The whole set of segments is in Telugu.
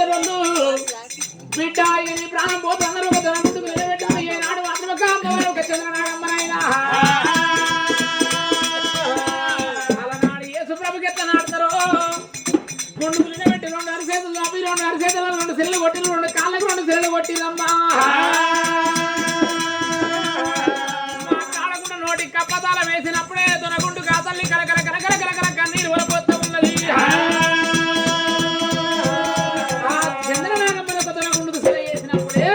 వచ్చేవాళ్ళు బిడ్డ ఈ ప్రాణం పోతే అందరూ ఒక తన ముందుకు నిలబెట్టాలి ఏనాడు మాత్రం ఒక అమ్మవారు ఒక చంద్రనాగమ్మనైనా అలనాడు యేసుప్రభుకి ఎట్లా నాడతారో గుండుకు నిలబెట్టి 2 అరిచేతులు చాపి 2 అరిచేతులు 2 సిల్లు కొట్టి 2 కాళ్ళకు 2 సిల్లు కొట్టిరమ్మా కాడకుండా నోటి కప్పతాల వేసినప్పుడే తొనగుండు కాతల్లి కలకల కలకల కలకల కన్నీరు వలపోతూ ఉన్నది చంద్రనాగమ్మను తొనగుండుకు సిల చేసినప్పుడే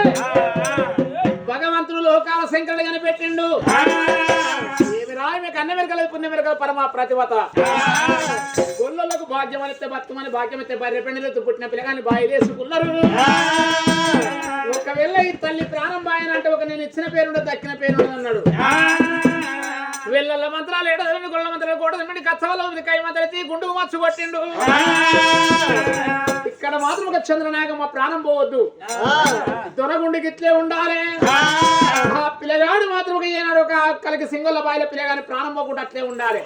భగవంతుడు లోకాల శంకరుడు కనిపెట్టిండు ఏమి రాయమే కన్న మెరకలు పుణ్య మెరకలు పరమా ప్రతివత గొల్లలకు భాగ్యం అనిస్తే బతుకమని భాగ్యం అయితే బర్రె పెండలతో పుట్టిన పిల్లగాని బాయిలేసుకున్నారు ఒకవేళ ఈ తల్లి ప్రాణం బాయనంటే ఒక నేను ఇచ్చిన పేరుండ దక్కిన పేరుండ అన్నాడు వెళ్ళల మంత్రాలు ఏడదండి గొల్ల మంత్రాలు కూడదండి కచ్చవలో ఉంది కై మంత్రతి గుండుకు మచ్చు కొట్టిండు ఇక్కడ మాత్రం ఒక చంద్రనాగమ్మ ప్రాణం పోవద్దు దొరగుండికి ఇట్లే ఉండాలి ఆ పిల్లగాడు మాత్రం ఒక ఏనాడు ఒక కలికి సింగొల్ల బాయిల పిల్లగాని ప్రాణం పోకుండా అట్లే ఉండాలి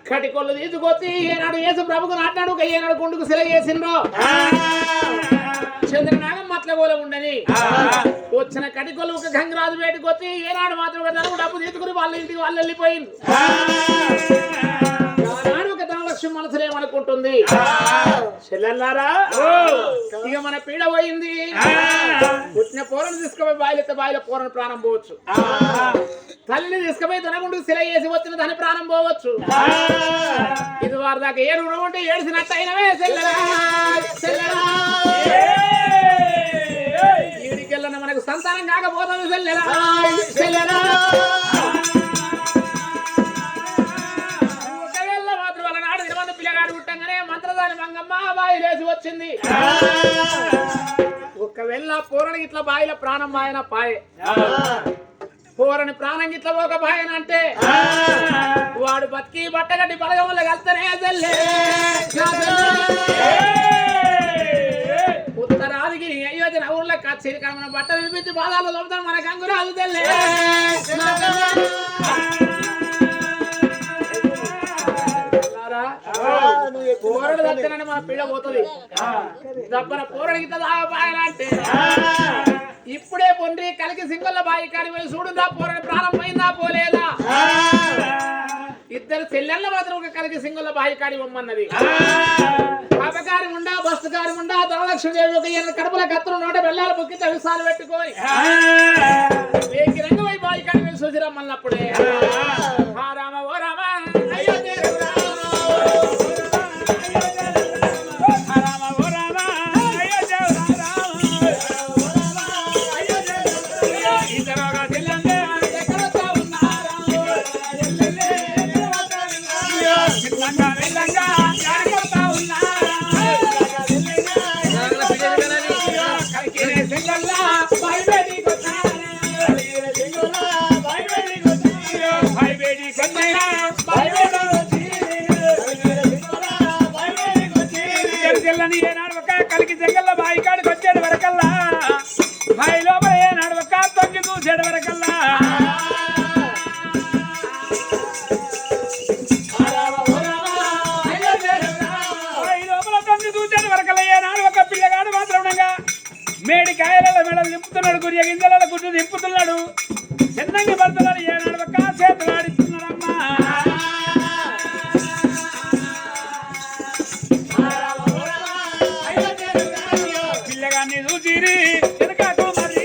కటికొల్లు తీసుకొచ్చి ఏనాడు యేసు ప్రభుకు నాటినాడు ఒక ఏనాడు గుండుకు సిల చేసిండ్రో చంద్రనాగం అట్ల పోలే ఉండని వచ్చిన కటికొల్లు ఒక గంగరాజు వేటికి వచ్చి ఏనాడు మాత్రం ఒక డబ్బు తీసుకుని వాళ్ళ ఇంటికి వాళ్ళు వెళ్ళిపోయింది ఒక ధనలక్ష్మి మనసులో ఏమనుకుంటుంది చెల్లెల్లారా ఇక మన పీడ పోయింది పుట్టిన పోరను తీసుకుపోయి బాయిలెత్తే బాయిల పోరను ప్రాణం పోవచ్చు తల్లిని తీసుకుపోయి తనగుండుకు సిల చేసి వచ్చిన దాని ప్రాణం పోవచ్చు ఇది వారి దాకా ఏడు ఉంటే ఏడిసినట్టు అయినవే చెల్లెరా చెల్లెరా ఈడికెళ్ళన మనకు సంతానం కాకపోతుంది చెల్లెరా చెల్లెరా ఒకవేళ మాత్రం వాళ్ళ నాడు 20 పిల్లగాడు పుట్టంగానే మంత్రదాని మంగమ్మ బాయి లేచి వచ్చింది ఒకవేళ పూరని ఇట్లా బాయిల ప్రాణం బాయన పాయే పూరని ప్రాణం ఇట్లా ఒక బాయన అంటే వాడు బతికి బట్టగడ్డి బలగముల కలుతనే చెల్లే ఉత్తరాదికి అయోధ్య ఊర్లో కచ్చేరి మన బట్ట వినిపించి బాధాలు చదువుతాను మన గంగురాజు తెల్లే పూరడు దక్కనని మన పిల్ల పోతుంది దప్పన పూరడికి తాగపాయనంటే ఇప్పుడే పొండ్రి కలికి సింగొల్ల బాయి కాడి పోయి చూడుందా పూరని ప్రాణం పోయిందా పోలేదా ఇద్దరు చెల్లెళ్ళ మాత్రం ఒక కలికి సింగొల్ల బాయి కాడి పొమ్మన్నది పాపకారి ఉండా బస్తుకారి ఉండా ధనలక్ష్మీదేవి ఒక కడుపుల కత్తులు నోట బెల్లాల బుక్కి విసాలు పెట్టుకొని వేకి రంగమై బాయి కాడి పోయి చూసిరమ్మన్నప్పుడే ఆ రామ ఓ రామ అయ్యో కలికి జంగల్ల బాయి కాడికి వచ్చేది వరకల్లా బాయి లోపల ఏనాడు ఒక తొంగి చూసేది వరకల్లా బాయి లోపల తొంగి చూసేది వరకల్లా ఏనాడు ఒక పిల్లగాడు మాత్రం మేడి కాయల మెడలు దింపుతున్నాడు గురియ గింజల గుడ్డు దింపుతున్నాడు చిన్నంగి పడుతున్నాడు ఏనాడు ఒక చేతులు ఆడిస్తున్నాడమ్మా పిల్లగాన్ని చూసిరి వెనకాకు మరి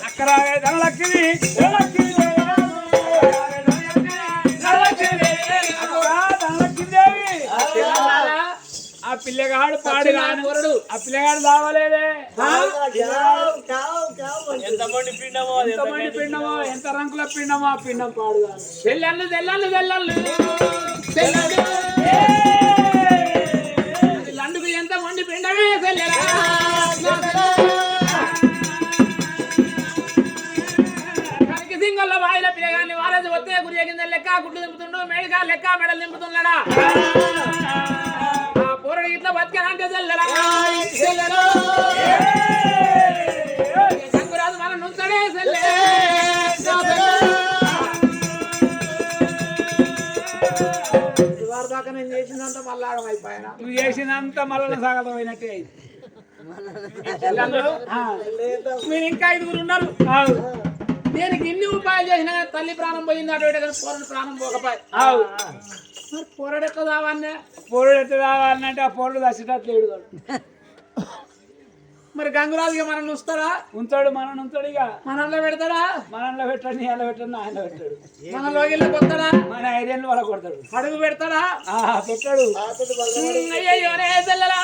అక్కడ ధనలక్ష్మి ఆ పిల్లగాడు పాడి ఆ పిల్లగాడు రావలేదే ఎంతమంది పిండమో ఎంత రంకుల పిండమో ఆ పిండం పాడు చెల్లెళ్ళు తెల్లళ్ళు తెల్లళ్ళు లండుకు ఎంత మంది పిండమే చెల్లెలా కరికి సింగల్ల వాయిల పిల్లగాన్ని వారది వస్తే గురి కింద లెక్క గుడ్డు దింపుతుండు మేడిగా లెక్క మెడలు దింపుతున్నాడా పూరడి ఇట్లా బతికానంటే చెల్లెలా శంకురాజు మనం నుంచడే చెల్లె నువ్వు చేసినంత మళ్ళీ సాగతం అయినట్టే అయింది. మీరు ఇంకా 5 ఉన్నారు. నేను ఎన్ని ఉపాయాలు చేసినా తల్లి ప్రాణం పోయింది, అటు కానీ పోరడు ప్రాణం పోకపోయి. మరి పోరడు ఎట్లా కావాలన్నా? పొరుడు ఎట్లా కావాలంటే ఆ పొరుడు దశటట్లేడు. మరి గంగురాజుగా మనం ఉంచుతాడా? ఉంచాడు, మనం ఉంచాడు. ఇక మనంలో పెడతాడా? మనంలో పెట్టండి, ఎలా పెట్టండి, ఆయన పెట్టాడు. మన లోగిల్లో కొడతాడా? మన ఐడియాలు వాళ్ళ కొడతాడు. అడుగు పెడతాడా? పెట్టాడు. అయ్యయ్యోనే తెల్లలా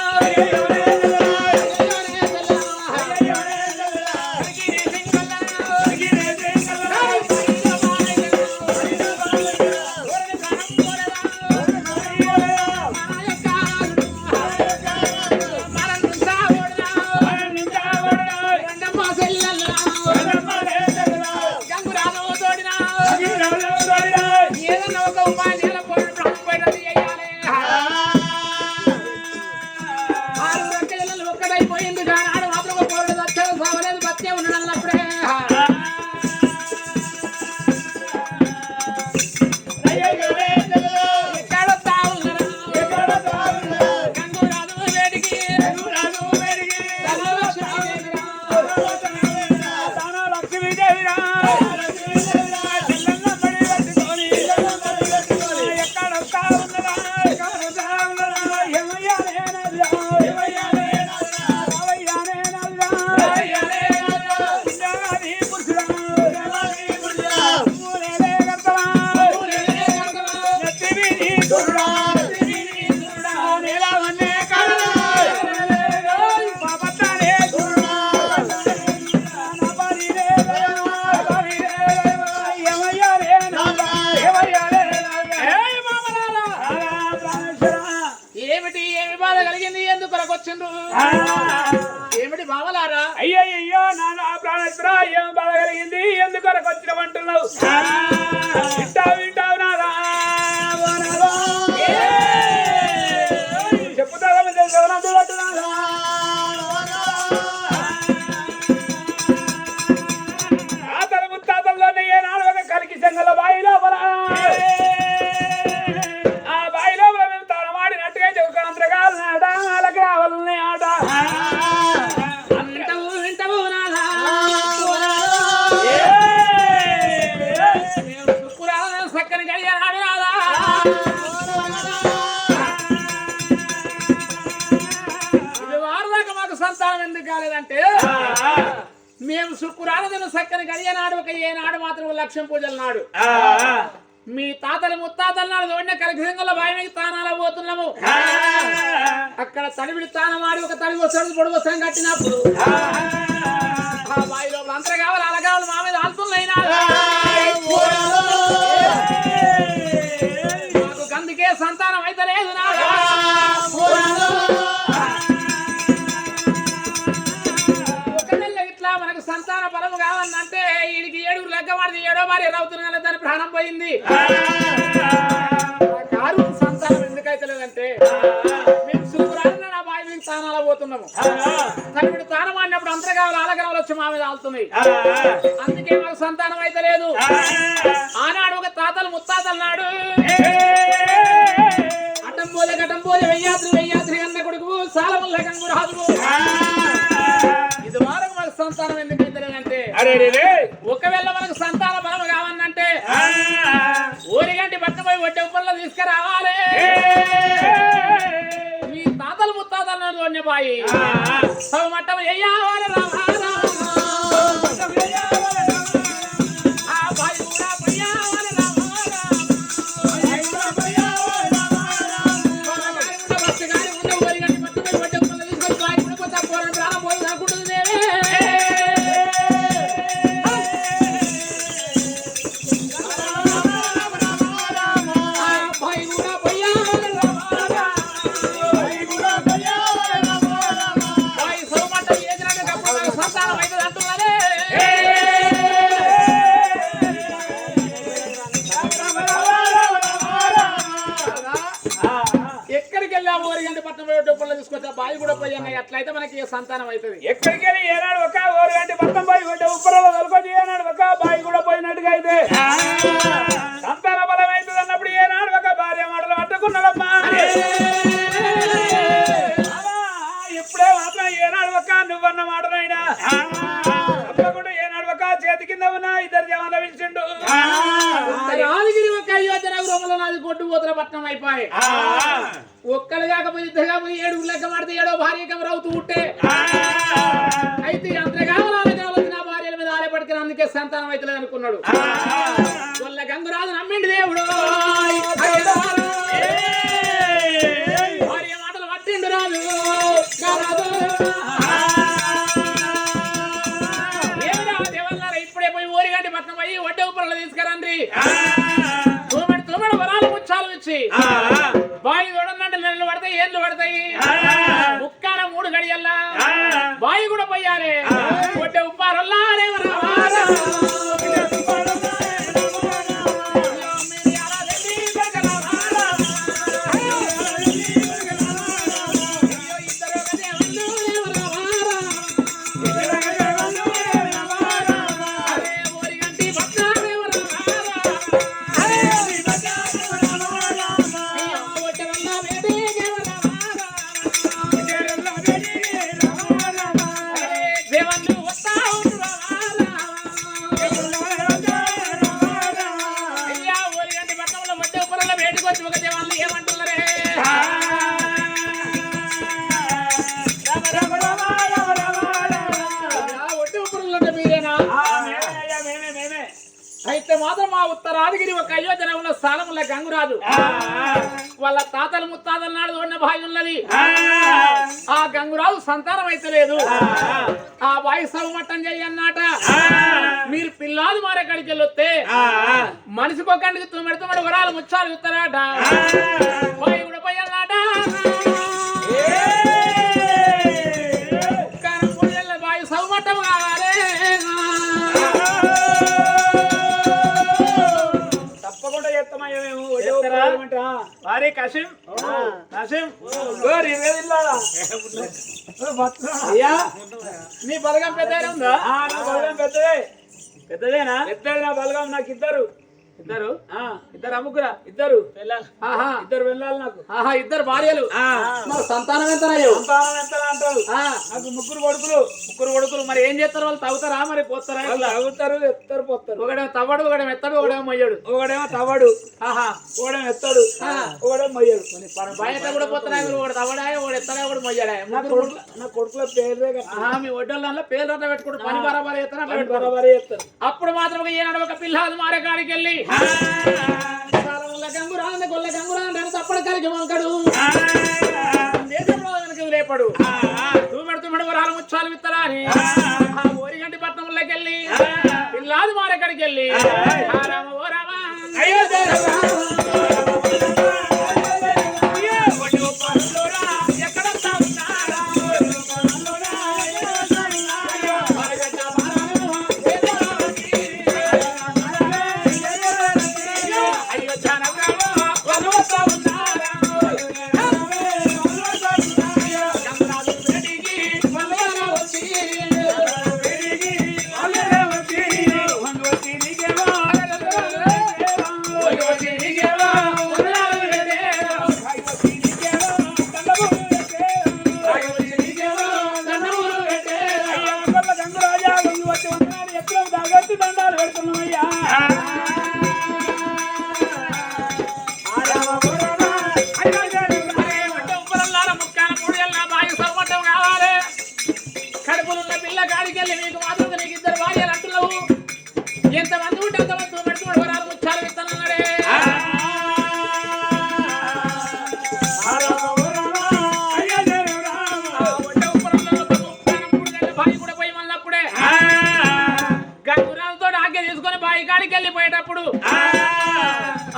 ఏమిటి బావలారా? అయ్యయ్యో నాన్న ప్రాణేశ్వర, ఏం బాధ కలిగింది? ఎందుకొరకు వచ్చిన వంటున్నావు? వింటావు నాదా? చెప్పుతావు తాతల ముత్తాతల్లోనే ఏనాడు ఒక కలికి చెంగల బాయిలో ఆ బాయిలో మేము తనమాడినట్టుగా చెవుకాంతరగాలు ఆట వాళ్ళకి రావాలని ఆట వింటావు నాదా? చక్కని గడియాడు నాదా? ఇది వారదాకా మాకు సంతానం ఎందుకు కాలేదంటే, మేము శుక్రాలను చక్కని గడియనాడు ఒక ఏనాడు మాత్రం లక్ష్యం పూజల నాడు మీ తాతలు ముత్తాతల నాడు తోడిన కలిసింగల బాయికి తానాల పోతున్నాము. అక్కడ తడివిడి తానమాడి ఒక తడి వస్తాడు పొడి వస్తాం కట్టినప్పుడు ఆ బాయి లోపల అంతర కావాలి అలా కావాలి మా మీద ఆలుతున్నాయినా మాకు గందుకే సంతానం అయితే లేదు నా మనకు సంతాన బలము కావాలంటే వీడికి 7 లెక్క వాడిది 7వ భార్య అవుతున్నా దాని ప్రాణం పోయింది. కారు సంతానం ఎందుకైతే లేదంటే మేము శుక్రాన్ని నా బావి నుంచి తానాల పోతున్నాము. కానీ వీడు తానం ఆడినప్పుడు అంతర కావాలి ఆలగ్రాలు వచ్చి మా మీద ఆలుతున్నాయి. అందుకే మాకు సంతానం అయితే లేదు. ఆనాడు ఒక తాతలు ముత్తాతలు నాడు అటం పోలే వెయ్యాత్రి అన్న కొడుకు సాలముల్ల గంగురాజు. ఇది వారకు మనకు సంతానం ఎందుకైతే లేదంటే, ఒకవేళ మనకు సంతాన బలం కావాలంటే ఊరిగంటి పట్టు పోయి వడ్డీ ఉప్పల్లో తీసుకురావాలి. మీ తాతలు ముత్తాతలు బాయి మట్టం వెయ్యాలి రావాలి ఆ బాయి కూడా పోయాలి బాయి కూడా పోయి అట్లయితే మనకి సంతానం అవుతుంది. ఎక్కడికి వెళ్ళి ఏనాడు ఒక 1 గంట మొత్తం పోయి ఉప్పరలో తొలకొచ్చి ఏనాడు ఒక బాయి కూడా పోయినట్టుగా అయితే సంతాన బలం అవుతుంది అన్నప్పుడు ఏనాడు ఒక భార్య మాటలు పట్టుకున్నాడమ్మా. అన్న మాటనైనా తప్పకుండా ఏ నడవక చేతి కింద ఉన్న ఇద్దరు జవాన్లు పిలిచిండు. రాజగిరి ఒక అయోధ్య నగరంలో నాది కొట్టుపోతున్న పట్నం అయిపోయి ఒక్కరు కాకపోతే ఇద్దరు కాకపోతే 7 లెక్క మాడితే 7వ భార్య కవర్ అవుతూ ఉంటే అయితే అంతగాల నా భార్యల మీద ఆలపడితే అందుకే సంతానం అయితే అనుకున్నాడు. వాళ్ళ గంగురాజు నమ్మిండి దేవుడు భార్య మాటలు పట్టిండు రాజు. ఇప్పుడే పోయి ఓరిగంటి పట్నం పోయి వడ్డ ఉపరలు తీసుకురండి. తోమడి వరాలు ముచ్చాలు ఇచ్చి బాయి చూడనంటే నెలలు పడతాయి, ఏళ్ళు పడతాయి. ముక్కాల 3 గడియల్లా బాయి కూడా పోయాలి. వడ్డ ఉప్పారల్లా అయితే మాత్రం మా ఉత్తరాదిగిరి ఒక అయోధ్య ఉన్న స్థానంలో గంగురాజు వాళ్ళ తాతలు ముత్తాతల నాడు ఉన్న భాగ్యం ఉన్నది. ఆ గంగురాజు సంతానం అయితే లేదు. ఆ బాయి సౌమట్టం చెయ్యన్నట. మీరు పిల్లాది మారే కడికి వెళ్ళొస్తే మనిషికొకండికి 9 వరాలు ముచ్చాలు ఇస్తారట. బాయి కూడా పోయాలట. బాయి సౌమట్టం కావాలి. వారి కసిం అయ్యా నీ బలగం పెద్ద ఉందా? నా బలగం పెద్దదేనా? పెద్దది నా బలగం. నాకు ఇద్దరు అమ్ముకురా. ఇద్దరు వెళ్ళాలి నాకు. ఇద్దరు భార్యలు. సంతానం ఎంత అంటారు. నాకు 3 కొడుకులు. మరి ఏం చేస్తారు వాళ్ళు? తాగుతారా మరి పోతారా? తాగుతారు, ఎత్తారు, పోతారు. ఒకడేమో తవ్వడు, ఒకడేమో ఎత్తాడు, ఒకడేమో మొయ్యడు. ఒకడేమో తవ్వడు, ఒకడేమో ఎత్తాడు, ఒకడేమో మొయ్యడు. బయట కూడా పోతారా? ఒకడు తవ్వడా, ఒకడు ఎత్తాడా, ఒకడు మొయ్యడా? నా కొడుకుల పేరు మీ ఒడ్డల్లో పేర్లు అట్లా పెట్టుకుంటూ పని బరాబరి చేస్తారు. అప్పుడు మాత్రం ఈనాడు ఒక పిల్లాది మారే కాడికి వెళ్ళి గంగురాండ గొల్ల గంగురాండ తప్పడు కలిగి వంకడు దేశంలో వెనక లేపడు. తూమెడు వరాలు ముచ్చాలు విత్తరా అని ఆ ఓరిగంటి పట్నంలోకి వెళ్ళి పిల్లాది మారే కాడికి వెళ్ళి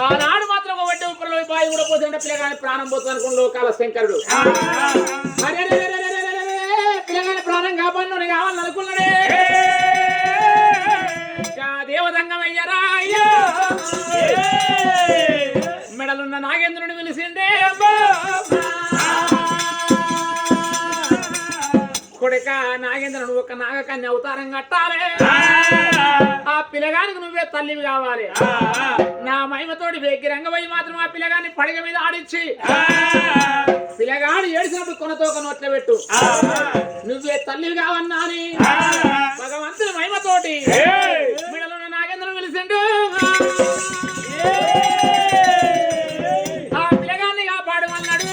ఆనాడు మాత్రం ఒక వడ్డీ ఉప్పరలో బాయి కూడా పోతే పిల్లగాని ప్రాణం పోతుంది అనుకున్న లోకాల శంకరుడు పిల్లగాని ప్రాణం కాపాడు కావాలని అనుకున్నాడే. దేవదంగం అయ్యారా అయ్యో మెడలున్న నాగేంద్రుని పిలిచిండే కొడుక నాగేంద్ర నువ్వు ఒక నాగకన్య అవతారం కట్టాలి. ఆ పిల్లగానికి నువ్వే తల్లివి కావాలి. నా మహిమతోటి వేగిరంగ పోయి మాత్రం ఆ పిల్లగాన్ని పడగ మీద ఆడించి పిల్లగాడు ఏడిసినప్పుడు కొనతో ఒక నోట్ల పెట్టు నువ్వే తల్లివి కావన్నా అని భగవంతుని మహిమతోటి మిడలో నాగేంద్రం పిలిచిండు ఆ పిల్లగాన్ని కాపాడమన్నాడు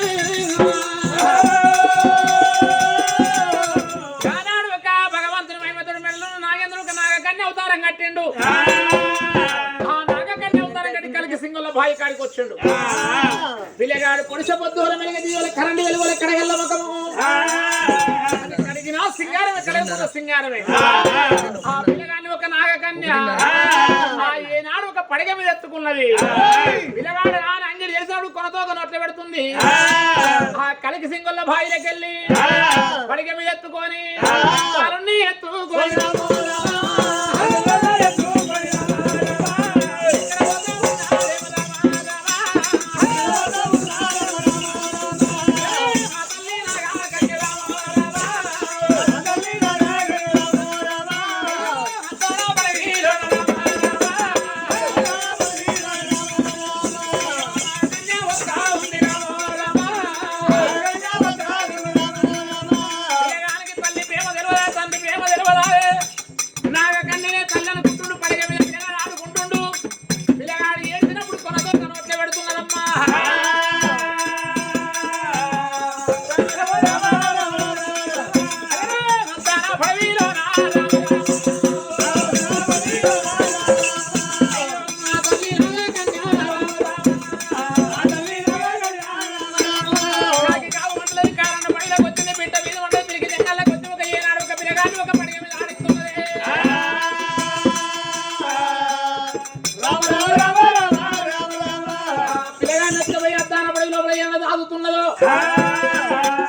కానాడు ఒక భగవంతుని మహిమతోటి మిడలో నాగేంద్రం ఒక నాగకన్య అవతారం కట్టిండు ఆ నాగకన్య అవతారం కట్టి కలిగి సింగంలో బాయి కాడికి వచ్చిండు పిల్లగాడు పొడిస పొద్దుల మెలిగ దీవుల కరెంటు వెలుగుల కడగల్ల ముఖము కడిగినా సింగారమే కడగకుండా సింగారమే ఆ పిల్లగాడిని ఒక నాగకన్య ఆ ఏనాడు ఒక పడగ మీద ఎత్తుకున్నది పిల్లగాడు నాన్న అంజలి చేసినప్పుడు కొనతో ఒక నోట్ల పెడుతుంది ఆ కలికి సింగుల బాయిలోకి వెళ్ళి పడగ మీద ఎత్తుకొని ఎత్తుకొని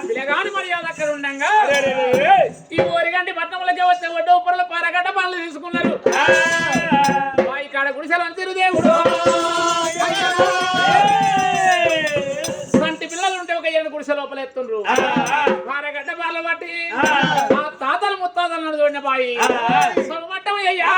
పిల్లగాని మర్యాద అక్కడ ఉండగా ఈ ఓరిగంటి పట్టణంలోకి వచ్చే ఒడ్డు ఉప్పరలో పారగడ్డ పనులు తీసుకున్నారు ఇక్కడ గుడిసెలు అంతిరు దేవుడు సంటి పిల్లలు ఉంటే ఒక ఏడు గుడిసె లోపల ఎత్తుండ్రు పారగడ్డ పాల బట్టి ఆ తాతలు ముత్తాతలు చూడిన బాయి మట్టం అయ్యా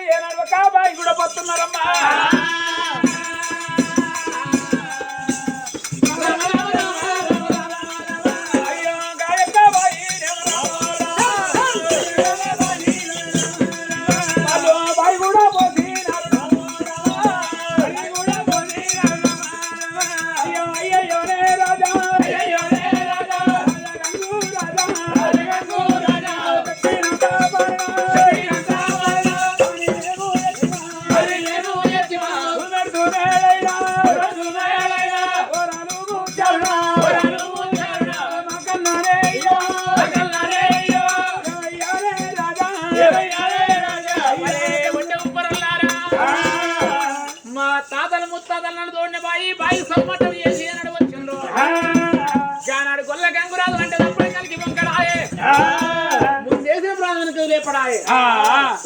ఏనాడు ఒక బాయి కూడా పోతున్నారమ్మా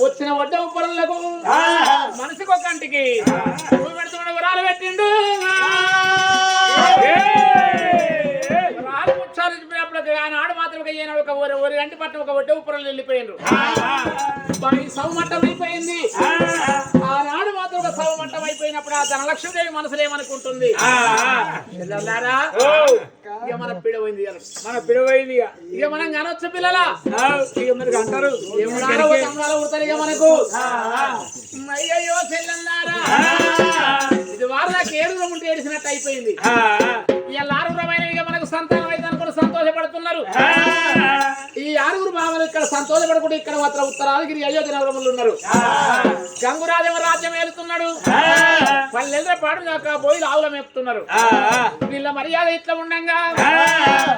వచ్చిన వడ్డ ఉప్పరలకు మనసుకు ఒక కంటికి పెడుతున్న వరాలు పెట్టిండు రాలు ముచ్చాలు చెప్పినప్పుడు ఆనాడు మాత్రం ఒక ఒరి గంటి పట్టం ఒక వడ్డ ఉప్పరలు వెళ్ళిపోయిండ్రు బాయి సౌమట్టం అయిపోయింది ఆనాడు మాత్రం ఒక సౌమట్టం అయిపోయినప్పుడు ఆ ధనలక్ష్మీదేవి మనసులో ఏమనుకుంటుంది ఇక మన పిడవైంది మన పిడవైంది ఇక మనం కానొచ్చు పిల్లలా ఇక అంటారు ఉడతారు ఇక మనకు అయ్యయ్యో చెల్లెల్లారా ఇది వారదాకి ఏడుగురం ఉంటే ఏడిసినట్టు అయిపోయింది ఇక ఆరుగురమైన ఇక మనకు సంతానం అయితే అనుకుని సంతోషపడుతున్నారు ఈ ఆరుగురు బావలు ఇక్కడ సంతోషపడకుండా ఇక్కడ మాత్రం ఉత్తరాదిగిరి అయోధ్య నగరములు ఉన్నారు గంగురాజేమ రాజ్యం ఏలుతున్నాడు పల్లెల్లో పాడు దాకా బోయిలు ఆవుల మేపుతున్నారు వీళ్ళ మర్యాద ఇట్లా ఉండంగా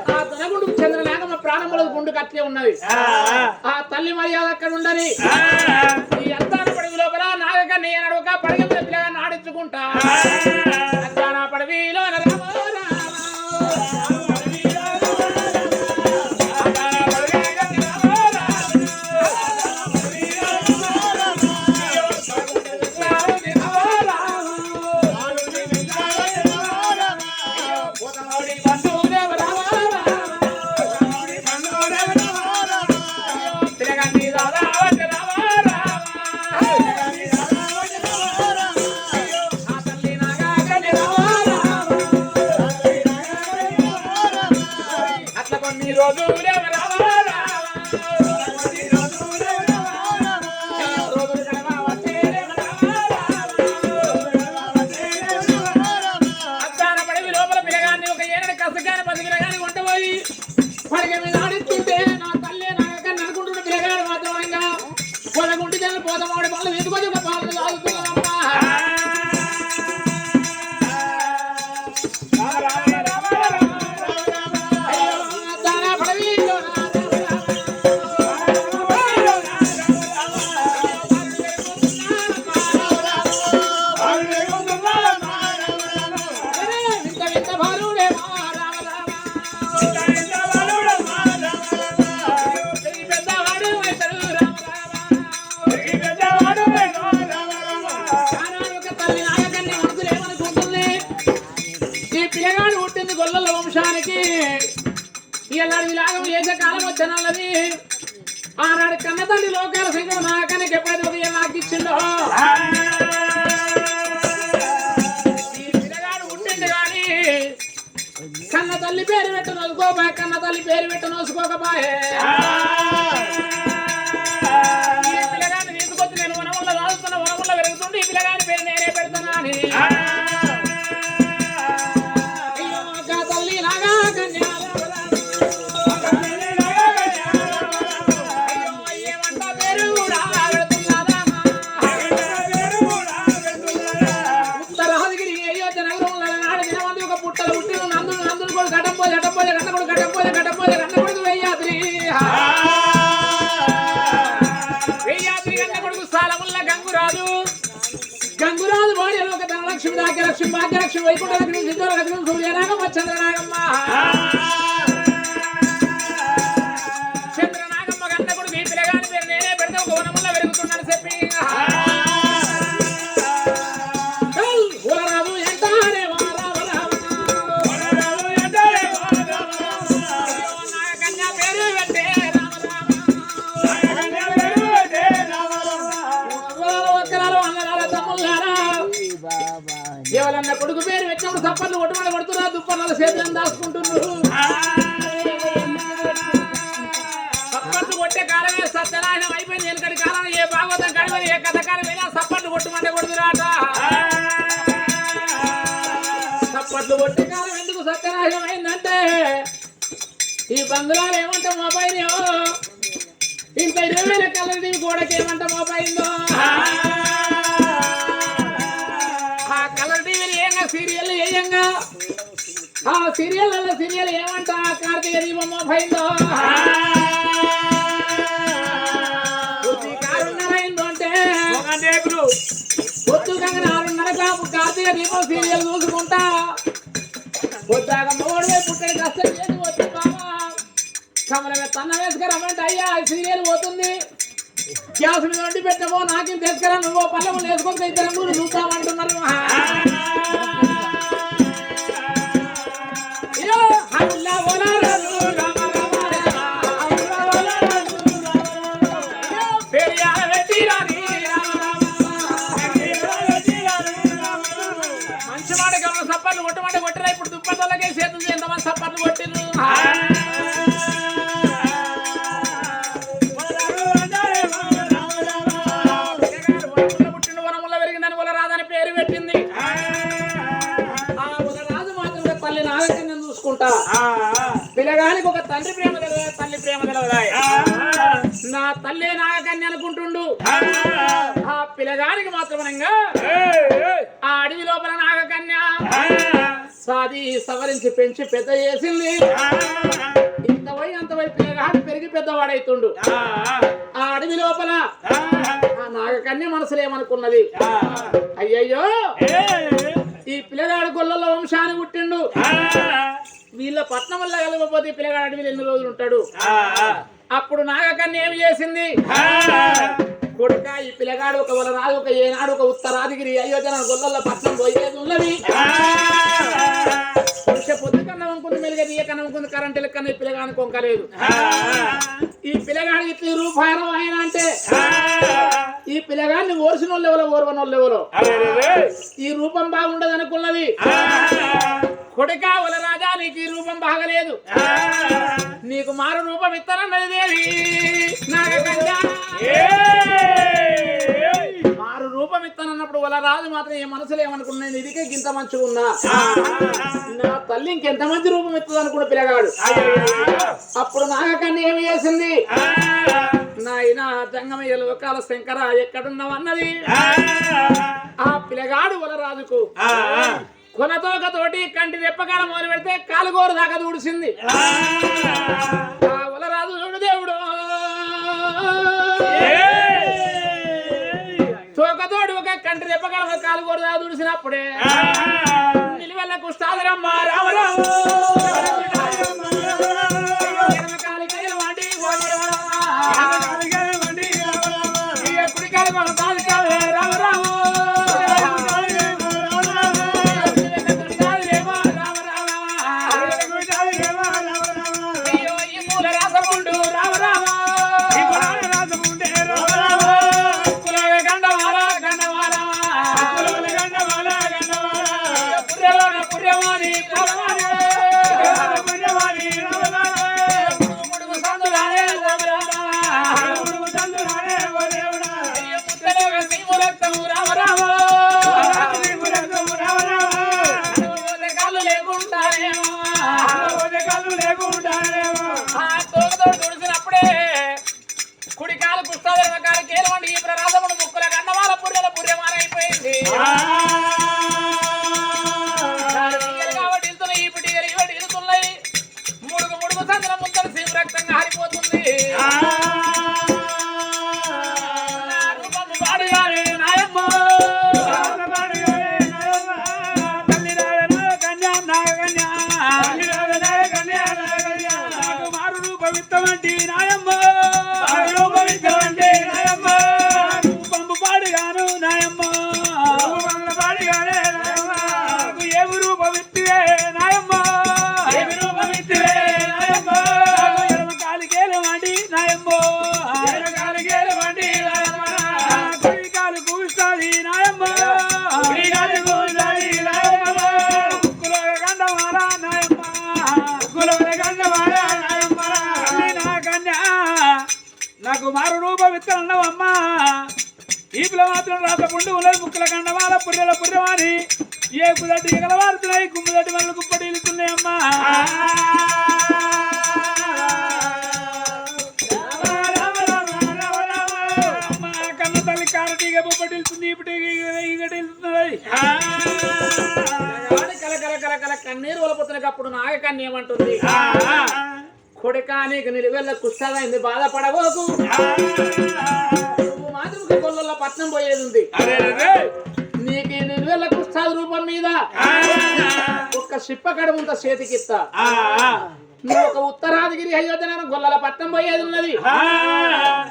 ఆ తనగుండు చంద్రనాగమ్మ ప్రాణములకు గుండు కట్లే ఉన్నది ఆ తల్లి మర్యాద అక్కడ ఉండని ఈ అంతాన పడవి లోపల నాగకన్య నడవక పడగ పిల్లగా నాడించుకుంటా అంతాన పడవిలో పోతమోడి బంధువులేవ రామ పిలగాని రావట రామ ఆ తల్లి నాగకన్య రామ అట్లా కొన్ని రోజులేవ రామ పోతమాడు పాలు ఎందుకు పాలు తాగుతున్నామ్మా గొల్లల వంశానికి ఇలాంటి విలాగం చేసే కాలం వచ్చినది ఆనాడు కన్న తల్లి లోకాల సంఖ్య నాకనికి ఎప్పుడైతే ఉదయం నాకు ఇచ్చిందో ఈ పిల్లగాడు ఉండింది కానీ కన్న తల్లి పేరు పెట్ట నోసుకోబా కన్న తల్లి పేరు పెట్ట నోసుకోకబాయే ఈ పిల్లగాడిని తీసుకొచ్చి నేను వనముల రాస్తున్న వనముల పెరుగుతుంటే ఈ పిల్లగాడి పేరు నేనే పెడతానా అని గంగురాజు భార్యలో ఒక ధనలక్ష్మి భాగ్యలక్ష్మి భాగ్యలక్ష్మి వైకుంఠ లక్ష్మి సిద్ధలక్ష్మి సూర్యనాగమ్మ చంద్రనాగమ్మ చంద్రనాగమ్మ కన్న కొడుకు ఈ పిల్లగాని పేరు నేనే పెడితే ఒక వనముల్లో పెరుగుతున్నాను చెప్పి ఎవరన్నా కొడుకు పేరు పెట్టినప్పుడు సప్పర్లు కొట్టుమని కొడుతున్నారు దుప్పర్ల సేతులను దాచుకుంటున్నారు సప్పర్లు కొట్టే కాలమే సత్యనాశనం అయిపోయింది వెనకటి కాలం ఏ భాగవతం కడవని ఏ కథకాలమైనా సప్పర్లు కొట్టుమంటే కొడుతురాట సప్పర్లు కొట్టే కాలం ఎందుకు సత్యనాశనం అయిందంటే ఈ బంధువులు ఏమంటే మోపైందో ఇంత 20,000 కలర్ గోడకి ఏమంటే మోపైందో సీరియల్ ఏయంగా ఆ సీరియల్ ఏమంట కార్తీక దీపం మోపైందో అంటే పొద్దుగా 6:30 కాపు కార్తీక దీపం సీరియల్ చూసుకుంటా పొద్దాక మూడు పుట్టడి కష్టం చేసి వచ్చి బాబా కమల తన్న వేసుకురమ్మంటే అయ్యా సీరియల్ పోతుంది గ్యాస్ మీద వండి పెట్టమో నాకేం తీసుకురా నువ్వు పల్లెములు వేసుకొని ఇద్దరు నువ్వు చూస్తామంటున్నారు మంచి మాట గమనం సప్పర్లు కొట్టమంటే కొట్టరా ఇప్పుడు దుప్పట్లకే చేతులు ఎంతమంది సప్పర్లు కొట్టిరు పుట్టిన వనముల్లో పెరిగిందని రాదని పేరు పెట్టింది ఆ రాజు మాత్రం తల్లి నాగకన్యను చూసుకుంటా పిల్లగానికి ఒక తండ్రి ప్రేమ తెలియదు తల్లి ప్రేమ తెలియదు నా తల్లి నాగకన్య అనుకుంటుండు ఆ పిల్లగానికి మాత్రమనంగా ఆ అడవి లోపల నాగకన్య సాది సవరించి పెంచి పెద్ద చేసింది ఇంతవై అంతవై పిల్లగాడు పెరిగి పెద్దవాడైతుండు ఆ అడవి లోపల ఆ నాగకన్య మనసులో ఏమనుకున్నది అయ్యయ్యో ఈ పిల్లగాడు గొల్లలో వంశాన్ని పుట్టిండు వీళ్ళ పట్నం వల్ల కలగపోతే పిల్లగాడు అడవిలో ఎన్ని రోజులు ఉంటాడు అప్పుడు నాగకన్య ఏమి చేసింది కొడుక ఈ పిల్లగాడు ఒక వలనాడు ఒక ఏనాడు ఒక ఉత్తరాదిగిరి అయోధ్య గొల్లల పట్నం పోయేది ఉన్నది పొద్దు కన్నం అనుకుంది మెలిగేది ఏ కన్నం అనుకుంది కరెంట్ లెక్కన ఈ పిల్లగాని కొంకలేదు ఈ పిల్లగాడికి ఇట్లా రూపాయనం ఆయన అంటే ఈ పిల్లగాన్ని ఓర్సిన వాళ్ళు ఎవరో ఓర్వని వాళ్ళు ఎవరో ఈ రూపం బాగుండదు అనుకున్నది కొడుకా ఒల రాజా నీకు ఈ రూపం బాగలేదు నీకు మారు రూపం ఇస్తానన్నది దేవి మారు రూపం ఇస్తానన్నప్పుడు వాళ్ళ రాజు మాత్రం ఏ మనసులో ఏమనుకున్నాను ఇదికే గింత మంచిగా ఉన్నా నా తల్లి ఇంకెంత మంచి రూపం ఇస్తుంది అనుకున్న పిల్లగాడు అప్పుడు నాగకన్య ఏమి చేసింది నాయన జంగమయ్య లోకాల శంకర ఎక్కడున్నావన్నది ఆ పిల్లగాడు వాళ్ళ రాజుకు కొనతోకతోటి కంటి రెప్పకాల మొదలు పెడితే కాలుగోరు దాకా దూడిసింది ఆ వలరాజు చూడు దేవుడు తోకతోటి ఒక కంటి రెప్పకాల కాలుగోరు దాకా దూడిసినప్పుడే నిలువెల్ల కుష్టాదరమ్మ రామరావు కుడికాలు కుష్టాదరమ కాలు కేలవండి ఈ ప్రరాధముడు ముక్కుల గన్నవాల పుర్రెల పుర్రెమారైపోయింది కాబట్టి వెళ్తున్నాయి ఇప్పుడు ఇవటి వెళ్తున్నాయి ముడుగు ముడుగు సందల ముందర సీమ రక్తంగా ఆరిపోతుంది రూపము పాడుగానే నాయమ్మ మారు రూపమిత్తమంటి నాయమ్మ నాకు మారు రూపం ఇస్తానన్నావమ్మా ఈపులో మాత్రం రాతపుండు ఉన్నది ముక్కుల కండవాల పుర్రెల పుర్రెవాని ఏ కుదటి ఎగలవారుతున్నాయి గుమ్ముదటి వల్ల గుప్పటి ఇల్లుతున్నాయమ్మా కన్న తల్లి కారటీగా బొప్పటి వెళ్తుంది ఇప్పుడు ఈగటి వెళ్తున్నాయి కల కల కల కల కన్నీరు వలపోతున్నాయి అప్పుడు నాగకన్య ఏమంటుంది కొడుకా నీకు నిలువెల్ల కుష్టాదైంది బాధపడబోకు నువ్వు మాత్రం కొల్ల పట్నం పోయేది ఉంది నీకు నిలువెల్ల కుష్టాద రూపం మీద ఒక్క సిప్ప కడుముంత చేతికిస్తా నువ్వు ఒక ఉత్తరాదిగిరి అయోధ్య గొల్లల పట్నం పోయేది ఉన్నది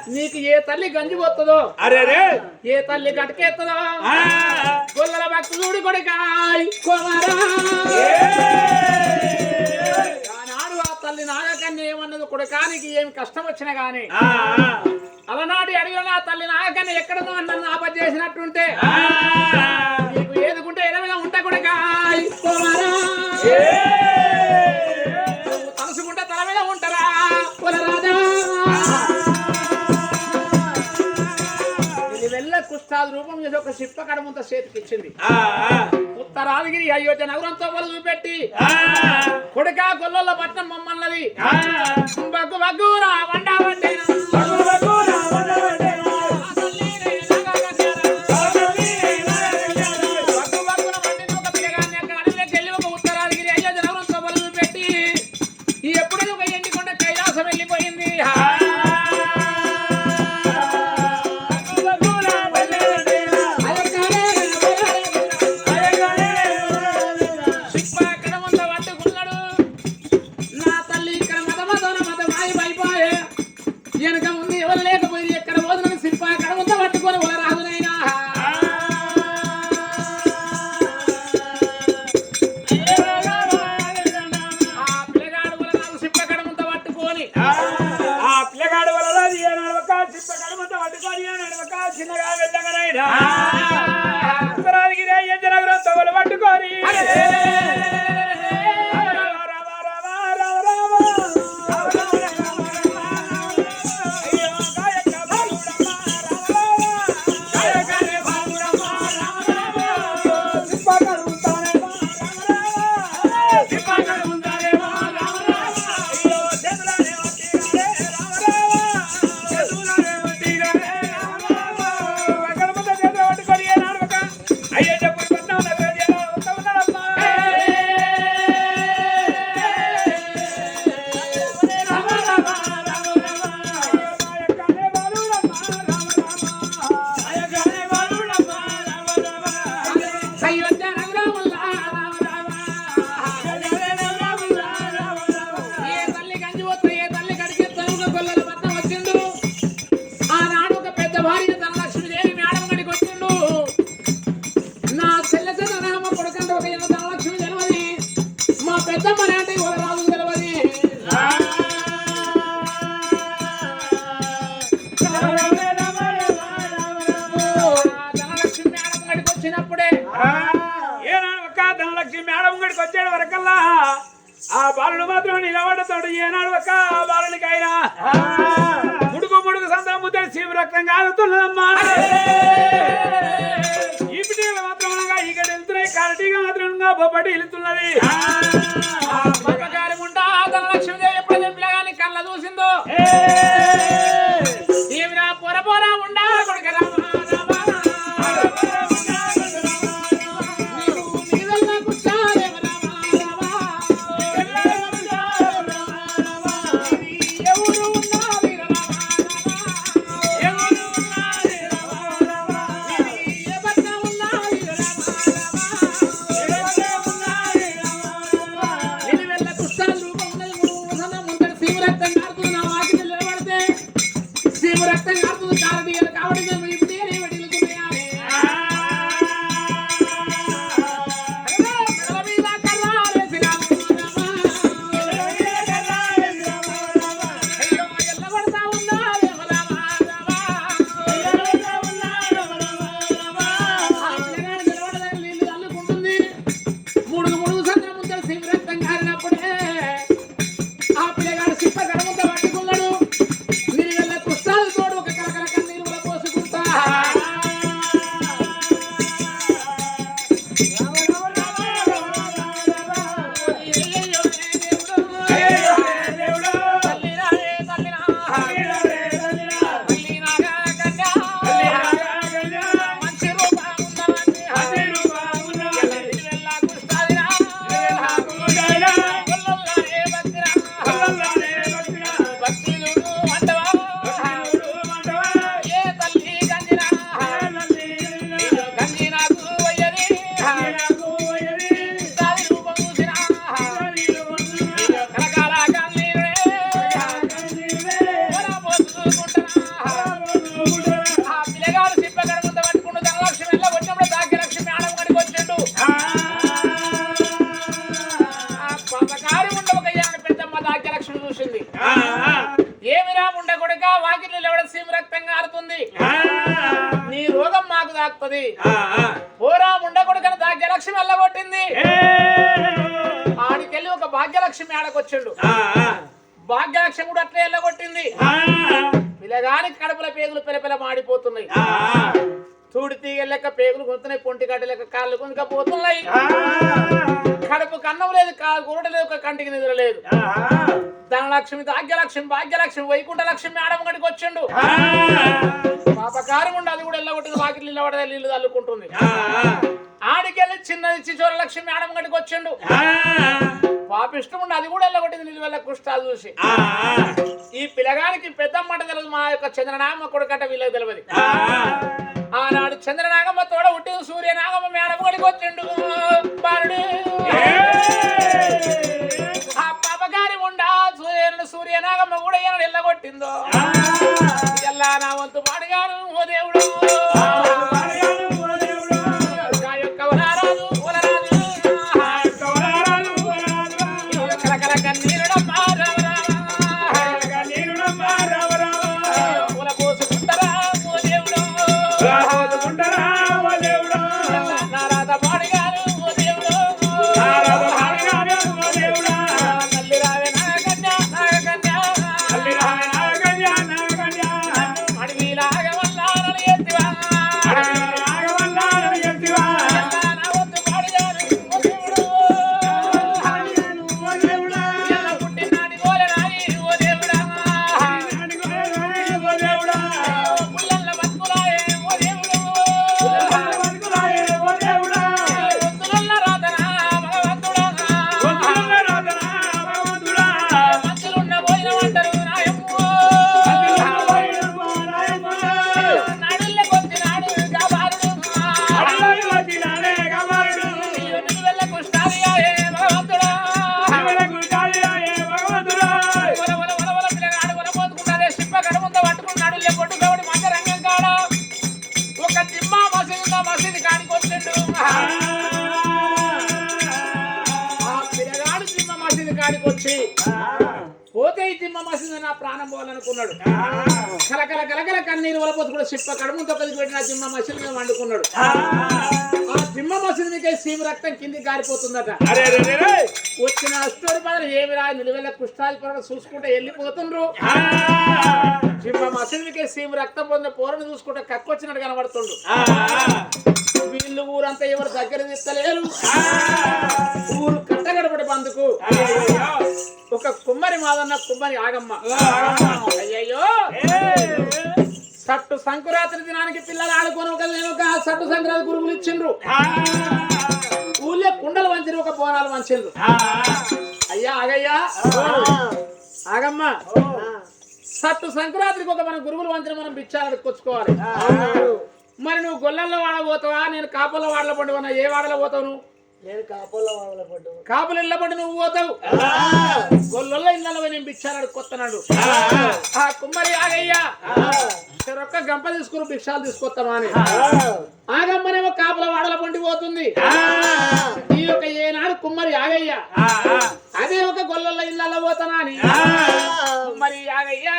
నీకు ఏ తల్లి గంజి పోతుందో ఏ తల్లి గటకెత్తదో గొల్లల భక్తుడు కొడుకాయ్ తల్లి నాగకన్య ఏమన్నది కొడుకానికి ఏమి కష్టం వచ్చినా గాని అలనాటి అడిగిన తల్లి నాగకన్య ఎక్కడదో నన్ను ఆపద చేసినట్టుంటే నీకు ఏదుకుంటే ఎడమగా ఉంటా కొడుకాయ్ తలుసుకుంటే తల మీద ఉంటారా రాజా ఇది వెళ్ళ కుష్టాది రూపం చేసి ఒక సిప్ప కడమంత చేతికి ఇచ్చింది ఉత్తరాదిగిరి అయోధ్య నగరంతో వాళ్ళు చూపెట్టి కొడుకా గొల్ల పట్నం మమ్మల్ని బగ్గు బగ్గు రా వండా ఉత్తరాదిగిరి అయోధ్య నగరంతో వాళ్ళు చూపెట్టి ఎప్పుడు ఒక ఎండికొండ కైలాసం వెళ్ళిపోయింది ఆయన ఉత్తరాదికి ఎంజనగరం తొగలు పట్టుకొని ఆ బాలుడు మాత్రం నిలబడతాడు ఏనాడు ఒక బాలునికైనా ముడుకు ముడుకు సంతరం ముద్దడి సీమ రక్తం కాలుతున్నదమ్మా ఈ పిటీలు మాత్రం ఇక్కడ వెళ్తున్నాయి కారటీగా మాత్రం బొబ్బటి వెళ్తున్నది లక్ష్మీదేవి ఎప్పుడు పిల్లగాని కళ్ళ చూసిందో ఈమె పొర పొర ఉండా కొడుక పోరా ముండ కొడుకని భాగ్యలక్ష్మి వెళ్ళగొట్టింది ఆడికెళ్ళి ఒక భాగ్యలక్ష్మి ఆడకొచ్చిండు భాగ్యలక్ష్మి కూడా అట్లే వెళ్ళగొట్టింది పిల్లగానికి కడుపుల పేగులు పిలపిల మాడిపోతున్నాయి చూడి తీగలెక్క పేగులు గుంతున్నాయి పొంటి గడ్డ లెక్క కాళ్ళు గుంజకపోతున్నాయి కడుపు కన్నం లేదు కూరట లేదు ఒక కంటికి నిద్ర లేదు ధనలక్ష్మి భాగ్యలక్ష్మి వైకుంఠ లక్ష్మి మేడం గడికి వచ్చిండు పాపకారం ఉండి అది కూడా వెళ్ళగొట్టింది వాకిలు నిలబడ నీళ్లు తల్లుకుంటుంది ఆడికెళ్ళి చిన్నది చిచోర లక్ష్మి మేడం గడికి వచ్చిండు పాప ఇష్టం ఉండి అది కూడా వెళ్ళగొట్టింది నీళ్ళు వెళ్ళ కుష్టాలు చూసి ఈ పిల్లగానికి పెద్దమ్మాట తెలియదు మా యొక్క చంద్రనాగమ్మ కొడుకట వీళ్ళకి తెలియదు ఆనాడు చంద్రనాగమ్మ తోడ ఉట్టింది సూర్యనాగమ్మ మేడం గడికి వచ్చిండు బాలుడు ఆ పాపగారి ఉండా సూర్యనాగమ్మ కూడా ఈయన వెళ్ళగొట్టిందో ఎల్లా నా వంతు పాడుగాను ఓ దేవుడు పోసుకుంటారా ఓ దేవుడు దగ్గరికి వచ్చి పోతే ఈ జిమ్మ మసీదు నా ప్రాణం పోవాలనుకున్నాడు. కలకల కలకల కన్నీరు వలపోతు కూడా చిప్ప కడుముతో కలిసి పెట్టిన జిమ్మ మసీదు మీద వండుకున్నాడు. ఆ జిమ్మ మసీదు మీకే సీమ రక్తం కింది గారిపోతుందట. వచ్చిన అష్టోరి పదలు ఏమి రా నిలువెల్ల కుష్టాధిపరులు చూసుకుంటే వెళ్ళిపోతుండ్రు. జిమ్మ మసీదు మీకే సీమ రక్తం పొందిన పోరని చూసుకుంటే కక్కొచ్చినట్టు కనబడుతుండ్రు. వీళ్ళు ఊరంతా ఎవరు దగ్గర తీస్తలేరు. ఊరు కట్టగడపడి బందుకు ఒక కుమ్మరి మాదన్న కుమ్మరి ఆగమ్మ అయ్యయ్యో సట్టు సంకురాత్రి దినానికి పిల్లలు ఆడుకొని ఒక సట్టు సంక్రాంతి గురువులు ఇచ్చిండ్రు. ఊళ్ళో కుండలు వంచిరు, ఒక బోనాలు వంచిండ్రు. అయ్యా ఆగయ్యా ఆగమ్మ సట్టు సంక్రాంతికి ఒక మన గురువులు వంచిన మనం బిచ్చాలు కొచ్చుకోవాలి. మరి నువ్వు గొల్లల్లో వాడ పోతావా, నేను కాపల్లో వాడల పండుగ ఏ వాడలో పోతావు? నువ్వు నేను కాపల్లో వాడల పండు కాపులు ఇళ్ళ పడి నువ్వు పోతావు. గొల్లల్లో ఇళ్ళలో నేను బిచ్చాడు కొత్తనాడు. ఆ కుమ్మరి ఆగయ్యా ఒక్క గంప తీసుకుని భిక్షాలు తీసుకొస్తాను అని ఆగమ్మనేమో కాపుల వాడల పండి పోతుంది. ఈ యొక్క ఏనాడు కుమ్మరి ఆగయ్యా అదే ఒక గొల్లల్లో ఇళ్ళలో పోతానా అని కుమ్మరి ఆగయ్యా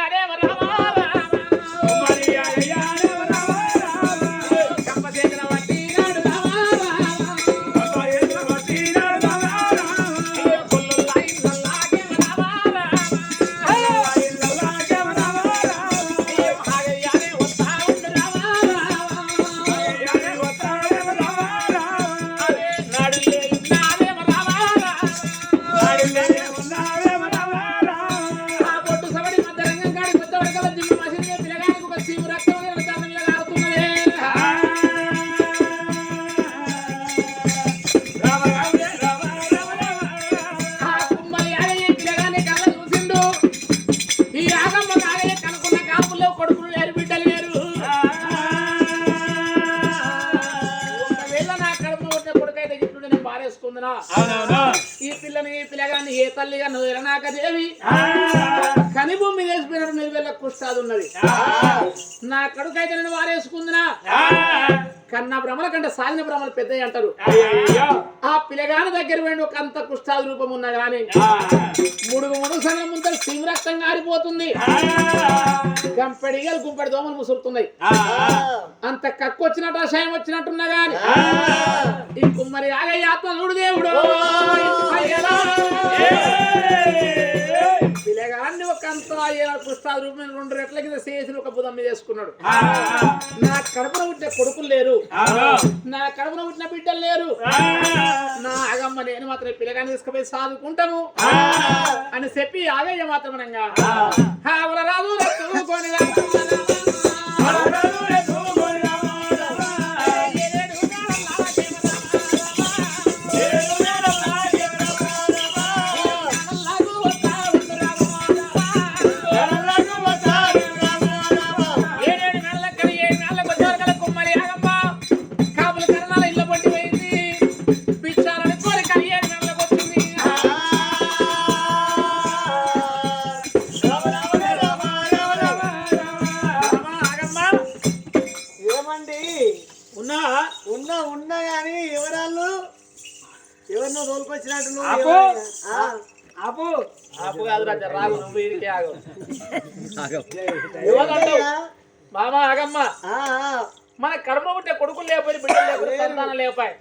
ఈ పిల్లని ఈ పిల్లగాన్ని ఏ తల్లిగా నువ్వు ఎలనాకదేవి కని భూమి వేసిపోయినట్టు నువ్వు వెళ్ళ కుష్టాది ఉన్నది. నా కడుకైతే నేను వారేసుకుందినా కన్నా భ్రమల కంటే సాగిన భ్రమలు పెద్దవి అంటారు. ఆ పిల్లగాని దగ్గర పోయిన ఒక అంత కుష్టాది రూపం ఉన్నా గాని ముడుగు సంగం ముందు సీమ రక్తం గారిపోతుంది. గంపెడిగలు గుంపెడి దోమలు ముసురుతున్నాయి. అంత కక్కు వచ్చినట్టు అసహ్యం వచ్చినట్టున్నా గాని ఈ కుమ్మరి ఆగయ్య ఆత్మనుడు దేవుడు పిల్లగాన్ని ఒక అంత పుష్పాది రూపం 2 రెట్ల కింద చేసి ఒక బుధం మీద వేసుకున్నాడు. నా కడుపున పుట్టిన కొడుకులు లేరు, నా కడుపున పుట్టిన బిడ్డలు లేరు. నా ఆగమ్మ నేను మాత్రం పిల్లగాన్ని తీసుకుపోయి సాదుకుంటాము అని చెప్పి ఆగయ్య మాత్రమనంగా రాదు ఉన్నా గాని ఎవరినో తోలుకొచ్చినట్టు ఆపు ఆపు కాదు రాజా రాగు నువ్వు ఇరికే ఆగు మామ ఆగమ్మ మన కర్మ ఉంటే కొడుకులు లేకపోయి బిడ్డలు లేకపోయి సంతానం లేకపోయి